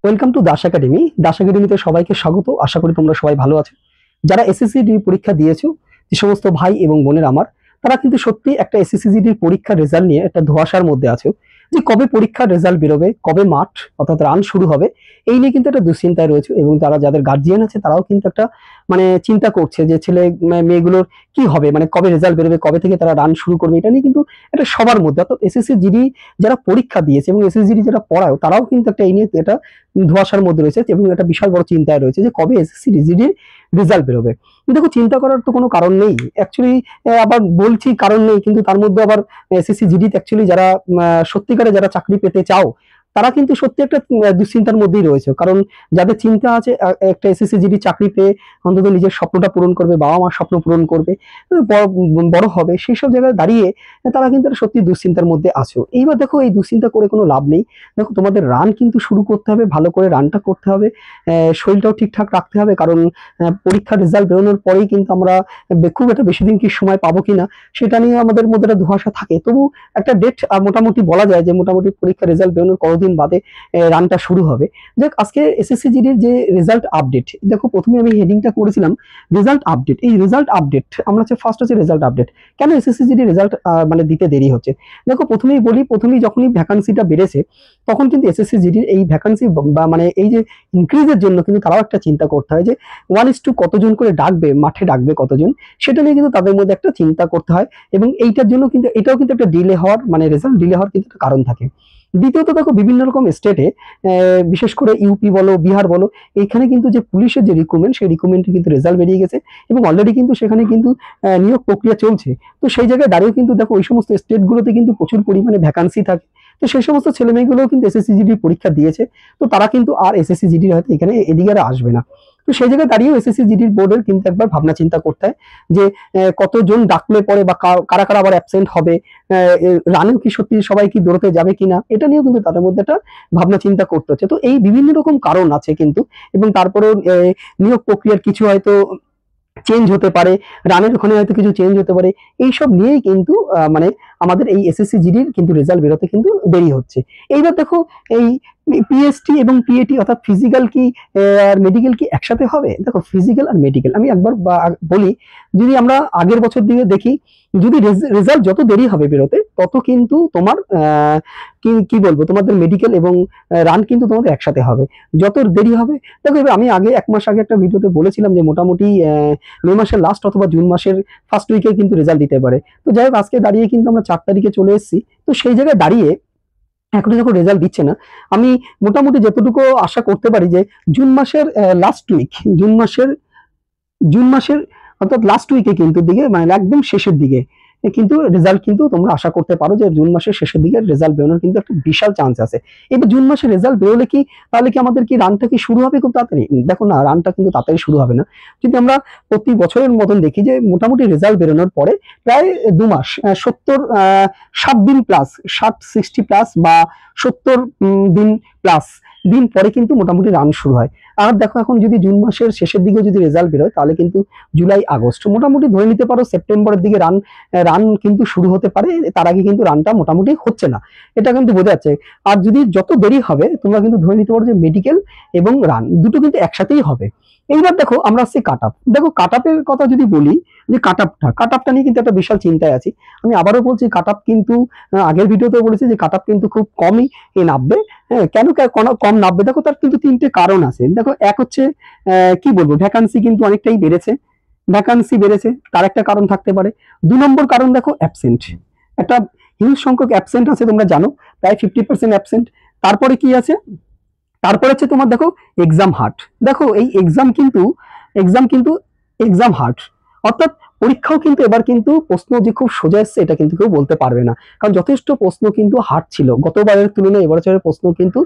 Welcome to Das academy. Das একাডেমিতে সবাইকে স্বাগত। আশা করি তোমরা সবাই ভালো আছো। যারা এসএসসি পরীক্ষা দিয়েছো, যে সমস্ত ভাই এবং বোনের আমার, তারা কিন্তু সত্যি একটা এসএসসি পরীক্ষার রেজাল্ট নিয়ে একটা ধোঁয়াশার মধ্যে আছো, যে কবে পরীক্ষার রেজাল্ট বেরোবে, কবে মাঠ অর্থাৎ রান শুরু হবে, এই নিয়ে কিন্তু একটা দুশ্চিন্তায় রয়েছে। এবং তারা যাদের গার্জিয়ান আছে তারাও কিন্তু একটা চিন্তা করছে যে ছেলে মেয়েগুলোর কি হবে, কবে রেজাল্ট বেরোবে, কবে থেকে তারা রান শুরু করবে। এটা নিয়ে কিন্তু এটা সবার মধ্যে, অর্থাৎ এসএসসি যারা পরীক্ষা দিয়েছে এবং এসএসসি যারা পড়ায় তারাও কিন্তু একটা এই নিয়ে এটা ধোঁয়াশার মধ্যে রয়েছে এবং একটা বিশাল বড় চিন্তায় রয়েছে যে কবে এসএসসি রেজাল্ট বেরোবে। দেখো, চিন্তা করার তো কোনো কারণ নেই অ্যাকচুয়ালি। আবার বলছি কারণ নেই, কিন্তু তার মধ্যে আবার এসএসসি অ্যাকচুয়ালি যারা সত্যিকারে যারা চাকরি পেতে চাও, তারা কিন্তু সত্যি একটা দুশ্চিন্তার মধ্যেই রয়েছে। কারণ যাদের চিন্তা আছে একটা এসএসসি চাকরি পেয়ে অন্তত নিজের স্বপ্নটা পূরণ করবে, বাবা মার স্বপ্ন পূরণ করবে, বড় হবে, সেই সব জায়গায় দাঁড়িয়ে তারা কিন্তু সত্যি দুশ্চিন্তার মধ্যে আছো। এইবার দেখো, এই দুশ্চিন্তা করে কোনো লাভ নেই। দেখো, তোমাদের রান কিন্তু শুরু করতে হবে, ভালো করে রানটা করতে হবে, শরীরটাও ঠিকঠাক রাখতে হবে। কারণ পরীক্ষার রেজাল্ট বেরোনোর পরেই কিন্তু আমরা খুব একটা বেশি দিন কি সময় পাবো কিনা সেটা নিয়ে আমাদের মধ্যে একটা ধোঁয়াশা থাকে। তবু একটা ডেট মোটামুটি বলা যায় যে মোটামুটি পরীক্ষার রেজাল্ট বেরোনোর কতদিন বাদে রানটা শুরু হবে। দেখ, আজকে এসএসসি যে রেজাল্ট আপডেট, দেখো প্রথমে আমি হেডিংটা করেছিলাম রেজাল্ট আপডেট। এই রেজাল্ট আপডেট আমরা ফার্স্ট হচ্ছে রেজাল্ট আপডেট। কেন এসএসসি রেজাল্ট দিতে দেরি হচ্ছে? দেখো, প্রথমেই যখনই ভ্যাকান্সিটা বেড়েছে, তখন কিন্তু এসএসসি এই ভ্যাকান্সি এই যে ইনক্রিজের জন্য কিন্তু তারাও একটা চিন্তা করতে হয় যে 1:2 কতজন করে ডাকবে, মাঠে ডাকবে কতজন, সেটা নিয়ে কিন্তু তাদের মধ্যে একটা চিন্তা করতে হয়। এবং এইটার জন্য কিন্তু এটাও কিন্তু একটা ডিলে হওয়ার রেজাল্ট ডিলে হওয়ার কিন্তু একটা কারণ থাকে। দ্বিতীয়ত দেখো, বিভিন্ন রকম স্টেটে, বিশেষ করে ইউপি বলো, বিহার বলো, এখানে কিন্তু যে পুলিশের যে রিক্রুটমেন্ট, সেই রিক্রুটমেন্টের কিন্তু রেজাল্ট বেরিয়ে গেছে এবং অলরেডি কিন্তু সেখানে কিন্তু নিয়োগ প্রক্রিয়া চলছে। তো সেই জায়গায় দাঁড়িয়েও কিন্তু দেখো, ওই সমস্ত স্টেটগুলোতে কিন্তু প্রচুর পরিমাণে ভ্যাকান্সি থাকে। তো সেই সমস্ত ছেলেমেয়েগুলোও কিন্তু এসএসসি পরীক্ষা দিয়েছে। তো তারা কিন্তু আর এসএসসি হয়তো এখানে এদিকে আর আসবে না। তো সেই জায়গায় দাঁড়িয়েও এসএসসি বোর্ডের কিন্তু একবার ভাবনা চিন্তা করতে হয় যে কতজন ডাকলে পরে বা কারা কারা আবার অ্যাবসেন্ট হবে, রানেও কি সত্যি সবাই কি দৌড়তে যাবে কিনা, এটা নিয়েও কিন্তু তাদের মধ্যে একটা ভাবনা চিন্তা করতে হচ্ছে। তো এই বিভিন্ন রকম কারণ আছে কিন্তু। এবং তারপরেও নিয়োগ প্রক্রিয়ার কিছু হয়তো চেঞ্জ হতে পারে, রানের ওখানে হয়তো কিছু চেঞ্জ হতে পারে। এইসব নিয়েই কিন্তু আমাদের এই এসএসসি কিন্তু রেজাল্ট বেরোতে কিন্তু দেরি হচ্ছে। এইবার দেখো, এই পিএসটি এবং পিএটি অর্থাৎ ফিজিক্যাল কি আর মেডিকেল কি একসাথে হবে? দেখো, ফিজিক্যাল আর মেডিকেল আমি একবার বলি, যদি আমরা আগের বছর দিকে দেখি, যদি রেজাল্ট যত দেরি হবে বেরোতে, তত কিন্তু তোমার কি বলবো, তোমাদের মেডিকেল এবং রান কিন্তু তোমাদের একসাথে হবে। যত দেরি হবে, দেখো এবার আমি আগে 1 মাস আগে একটা ভিডিওতে বলেছিলাম যে মোটামুটি মে মাসের লাস্ট অথবা জুন মাসের ফার্স্ট উইকে কিন্তু রেজাল্ট দিতে পারে। তো যাই হোক, আজকে দাঁড়িয়ে কিন্তু আমরা 4 তারিখে চলে এসেছি। তো সেই জায়গায় দাঁড়িয়ে এখনো যখন রেজাল্ট দিচ্ছে না, আমি মোটামুটি যতটুকু আশা করতে পারি যে জুন মাসের লাস্ট উইক, জুন মাসের অর্থাৎ লাস্ট উইকে কিন্তু দিকে একদম শেষের দিকে কিন্তু রেজাল্ট কিন্তু তোমরা আশা করতে পারো যে জুন মাসের শেষের দিকে রেজাল্ট বেরোনোর কিন্তু একটা বিশাল চান্স আছে। এবার জুন মাসে রেজাল্ট বেরোলে কি তাহলে কি আমাদের কি রানটা কি শুরু হবে খুব তাড়াতাড়ি? দেখো না, রানটা কিন্তু তাড়াতাড়ি শুরু হবে না। যদি আমরা প্রতি বছরের মতন দেখি যে মোটামুটি রেজাল্ট বেরোনোর পরে প্রায় 2 মাস, 7 দিন প্লাস, 60 প্লাস বা 70 দিন প্লাস দিন পরে কিন্তু মোটামুটি রান শুরু হয়। আর দেখো, এখন যদি জুন মাসের শেষের দিকে যদি রেজাল্ট বেরোয়, তাহলে কিন্তু জুলাই আগস্ট মোটামুটি ধরে নিতে পারো সেপ্টেম্বরের দিকে রান কিন্তু শুরু হতে পারে। তার আগে কিন্তু রানটা মোটামুটি হচ্ছে না, এটা কিন্তু বোঝা যাচ্ছে। আর যদি যত দেরি হবে, তোমরা কিন্তু ধরে নিতে পারো যে মেডিকেল এবং রান দুটো কিন্তু একসাথেই হবে। এইবার দেখো, আমরা আসছি কাট আপ। দেখো, কাট আপের কথা যদি বলি, যে কাট আপটা নিয়ে কিন্তু একটা বিশাল চিন্তায় আছি। আমি আবারও বলছি, কাট আপ কিন্তু আগের ভিডিওতেও বলেছি যে কাট আপ কিন্তু খুব কমই নামবে। হ্যাঁ, কেন কম নামবে? দেখো, তার কিন্তু 3টে কারণ আছে। দেখো, এক হচ্ছে কি বলবো, ভ্যাকান্সি কিন্তু অনেকটাই বেড়েছে, তার একটা কারণ থাকতে পারে। 2 নম্বর কারণ দেখো, অ্যাবসেন্ট, একটা হিউজ সংখ্যক অ্যাবসেন্ট আছে, তোমরা জানো প্রায় 50% অ্যাবসেন্ট। তারপরে কি আছে? তারপরে হচ্ছে তোমার দেখো এক্সাম হার্ট। দেখো, এই এক্সাম হার্ট, অর্থাৎ পরীক্ষাও কিন্তু এবার কিন্তু প্রশ্ন যে খুব সোজা এসছে এটা কিন্তু কেউ বলতে পারবে না। কারণ যথেষ্ট প্রশ্ন কিন্তু হার্ড ছিল গতবারের তুলনায়। এবারের প্রশ্ন কিন্তু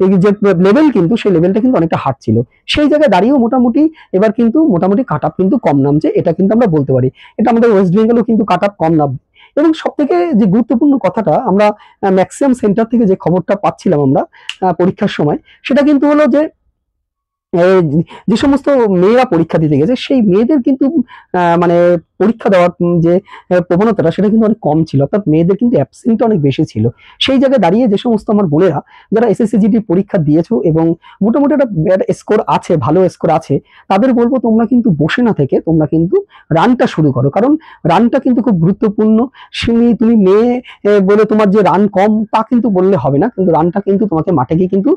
এই যে লেভেল, কিন্তু সেই লেভেলটা কিন্তু অনেকটা হার্ড ছিল। সেই জায়গায় দাঁড়িয়েও এবার কিন্তু মোটামুটি কাট আপ কিন্তু কম নামছে, এটা কিন্তু আমরা বলতে পারি। এটা আমাদের ওয়েস্ট বেঙ্গলেও কিন্তু কাট আপ কম নামবে। এবং সব থেকে যে গুরুত্বপূর্ণ কথাটা, আমরা ম্যাক্সিমাম সেন্টার থেকে যে খবরটা পাচ্ছিলাম আমরা পরীক্ষার সময়, সেটা কিন্তু হলো যে এই যে সমস্ত মেয়েরা পরীক্ষা দিতে গেছে সেই মেয়েদের কিন্তু মানে পরীক্ষা দেওয়ার যে প্রবণতাটা সেটা কিন্তু অনেক কম ছিল, অর্থাৎ মেয়েদের কিন্তু অ্যাবসেন্ট অনেক বেশি ছিল। সেই জায়গায় দাঁড়িয়ে যে সমস্ত আমার বোনেরা যারা এসএসসি জিডি পরীক্ষা দিয়েছো এবং মোটামুটি একটা স্কোর আছে, ভালো স্কোর আছে, তাদের বলবো তোমরা কিন্তু বসে না থেকে তোমরা কিন্তু রানটা শুরু করো, কারণ রানটা কিন্তু খুব গুরুত্বপূর্ণ। তুমি মেয়ে বলে তোমার যে রান কম তা কিন্তু বললে হবে না, কিন্তু রানটা কিন্তু তোমাকে মাঠে গিয়ে কিন্তু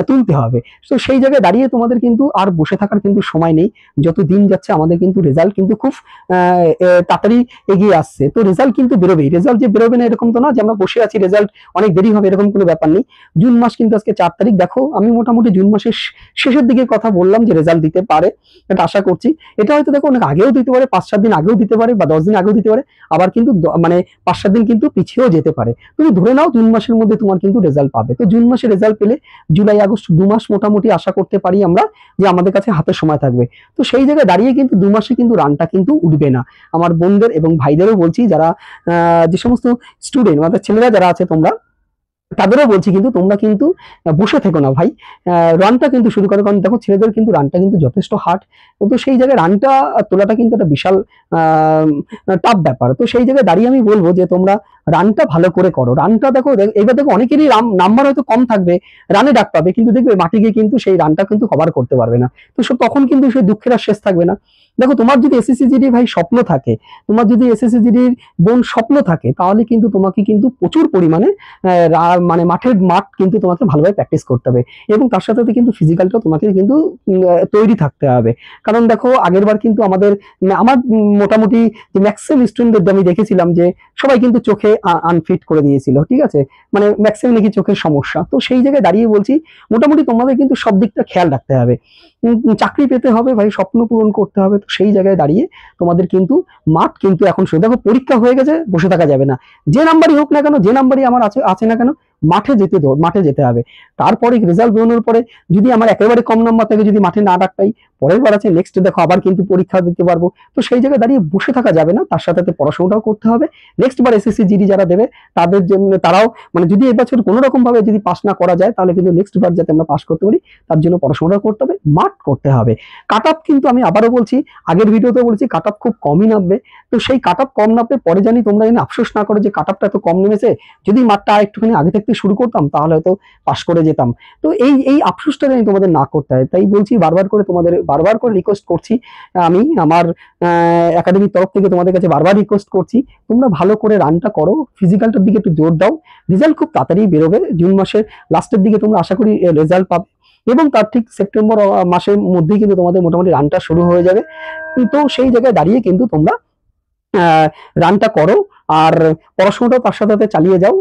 তুলতে হবে। তো সেই জায়গায় দাঁড়িয়ে তোমাদের কিন্তু আর বসে থাকার কিন্তু সময় নেই। যত দিন যাচ্ছে আমাদের কিন্তু রেজাল্ট কিন্তু খুব তাড়াতাড়ি এগিয়ে আসছে, তো রেজাল্ট কিন্তু বেরোবেই। রেজাল্ট যে বেরোবে না এরকম তো না যে আমরা বসে আছি রেজাল্ট অনেক দেরি হবে, এরকম কোনো ব্যাপার নেই। জুন মাস কিন্তু আজকে 4 তারিখ, দেখো আমি মোটামুটি জুন মাসের শেষের দিকে কথা বললাম যে রেজাল্ট দিতে পারে, এটা আশা করছি। এটা হয়তো দেখো অনেক আগেও দিতে পারে, 5-7 দিন আগেও দিতে পারে বা 10 দিন আগেও দিতে পারে, আবার কিন্তু মানে 5-7 দিন কিন্তু পিছিয়েও যেতে পারে। তুমি ধরে নাও জুন মাসের মধ্যে তোমার কিন্তু রেজাল্ট পাবে। তো জুন মাসে রেজাল্ট পেলে জুলাই আগস্ট 2 মাস মোটামুটি আশা করতে পারি আমরা যে আমাদের কাছে হাতে সময় থাকবে। তো সেই জায়গায় দাঁড়িয়ে কিন্তু 2 মাসে কিন্তু রানটা কিন্তু উঠবে না। আমার বোনদের এবং ভাইদেরও বলছি, যারা যে সমস্ত স্টুডেন্ট মানে ছেলেরা যারা আছে তোমরা, তাদেরও বলছি কিন্তু তোমরা কিন্তু বসে থেকো না ভাই, রানটা কিন্তু শুরু করো, কারণ দেখো ছেলেদের কিন্তু রানটা কিন্তু যথেষ্ট হার্ড। তো সেই জায়গায় রানটা তোলাটা কিন্তু একটা বিশাল টাফ ব্যাপার। তো সেই জায়গায় দাঁড়িয়ে আমি বলবো যে তোমরা রানটা ভালো করে করো। রানটা দেখো এবার দেখো অনেকেরই নাম্বার হয়তো কম থাকবে, রানে ডাক পাবে, কিন্তু দেখবে মাঠে গিয়ে কিন্তু সেই রানটা কিন্তু কভার করতে পারবে না। তো তখন কিন্তু সেই দুঃখের আর শেষ থাকবে না। দেখো তোমার যদি এসএসসি জিডি ভাই স্বপ্ন থাকে, তোমার যদি এসএসসি জিডির বোন স্বপ্ন থাকে, তাহলে কিন্তু তোমাকে কিন্তু প্রচুর পরিমাণে মানে মাঠ কিন্তু তোমাকে ভালোভাবে প্র্যাকটিস করতে হবে, এবং তার সাথে সাথে কিন্তু ফিজিক্যালটাও তোমাকে কিন্তু তৈরি থাকতে হবে। কারণ দেখো আগের বার কিন্তু আমার মোটামুটি যে ম্যাক্সিমাম স্টুডেন্টদের আমি দেখেছিলাম যে সবাই কিন্তু চোখে আনফিট করে দিয়েছিল, ঠিক আছে, মানে ম্যাক্সিমাম নাকি চোখের সমস্যা। তো সেই জায়গায় দাঁড়িয়ে বলছি মোটামুটি তোমাদের কিন্তু সব দিকটা খেয়াল রাখতে হবে। চাকরি পেতে হবে ভাই, স্বপ্ন পূরণ করতে হবে। তো সেই জায়গায় দাঁড়িয়ে তোমাদের কিন্তু মাঠ কিন্তু এখন শুরু, দেখো পরীক্ষা হয়ে গেছে, বসে থাকা যাবে না। যে নাম্বারই হোক না কেন, যে নাম্বারই আমার আছে না কেন, মাঠে যেতে হবে। তারপরে রেজাল্ট বেরোনোর পরে যদি আমার একেবারে কম নাম্বার থাকে, যদি মাঠে না ডাক পাই, পরের বার আছে নেক্সট দেখো আবার কিন্তু পরীক্ষা দিতে পারবো। তো সেই জায়গায় দাঁড়িয়ে বসে থাকা যাবে না, তার সাথে সাথে পড়াশোনাটাও করতে হবে। নেক্সট বার এসএসসি জিডি যারা দেবে তাদের জন্য, তারাও মানে যদি এবছর কোনো রকম ভাবে যদি পাস না করা যায়, তাহলে কিন্তু নেক্সট বার যাতে আমরা পাস করতে পারি তার জন্য পড়াশোনাটা করতে হবে, মাঠ করতে হবে। কাট অফ কিন্তু আমি আবারও বলছি, আগের ভিডিওতে বলছি কাট অফ খুব কমই নামবে। তো সেই কাট অফ কম নামবে, পরে জানি তোমরা এনে আফসোস না করো যে কাট অফটা এত কম নেমেছে, যদি মাঠটা একটুখানি আগে থাকতে শুরু করতাম তাহলে হয়তো পাস করে যেতাম। তো এই আফসোসটা জানি তোমাদের না করতে হয়, তাই বলছি বারবার করে রিকোয়েস্ট করছি, আমি আমার একাডেমির তরফ থেকে তোমাদের কাছে বারবার রিকোয়েস্ট করছি, তোমরা ভালো করে রানটা করো, ফিজিক্যালটার দিকে একটু জোর দাও। রেজাল্ট খুব তাড়াতাড়ি বেরোবে, জুন মাসের লাস্টের দিকে তোমরা আশা করি রেজাল্ট পাবে, এবং তার ঠিক সেপ্টেম্বর মাসের মধ্যেই কিন্তু তোমাদের মোটামুটি রানটা শুরু হয়ে যাবে। তো সেই জায়গায় দাঁড়িয়ে কিন্তু তোমরা রানটা করো, আর পড়াশোনাটাও তার সাথে সাথে চালিয়ে যাও।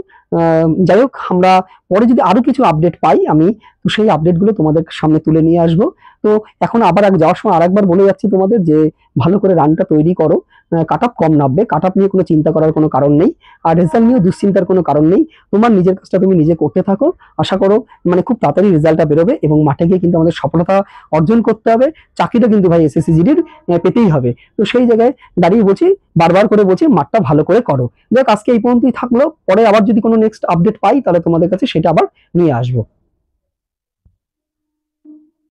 যাই হোক, আমরা পরে যদি আরো কিছু আপডেট পাই, আমি তো সেই আপডেটগুলো তোমাদের সামনে তুলে নিয়ে আসবো। তো এখন আবার যাওয়ার সময় আরেকবার বলে যাচ্ছি তোমাদের যে ভালো করে রানটা তৈরি করো, কাট অফ কম নামবে, কাট অফ নিয়ে কোনো চিন্তা করার কোনো কারণ নেই, আর রেজাল্ট নিয়েও দুশ্চিন্তার কোনো কারণ নেই। তোমার নিজের কাজটা তুমি নিজে করতে থাকো, আশা করো মানে খুব তাড়াতাড়ি রেজাল্টটা বেরোবে, এবং মাঠে গিয়ে কিন্তু আমাদের সফলতা অর্জন করতে হবে। চাকরিটা কিন্তু ভাই এসএসসি জিডির পেতেই হবে। তো সেই জায়গায় দাঁড়িয়ে বলছি, বারবার করে বলছি, মাঠটা ভালো করে করো। যাক, আজকে এই পর্যন্তই থাকলো, পরে আবার যদি কোনো নেক্সট আপডেট পাই তাহলে তোমাদের কাছে সেটা আবার নিয়ে আসবো।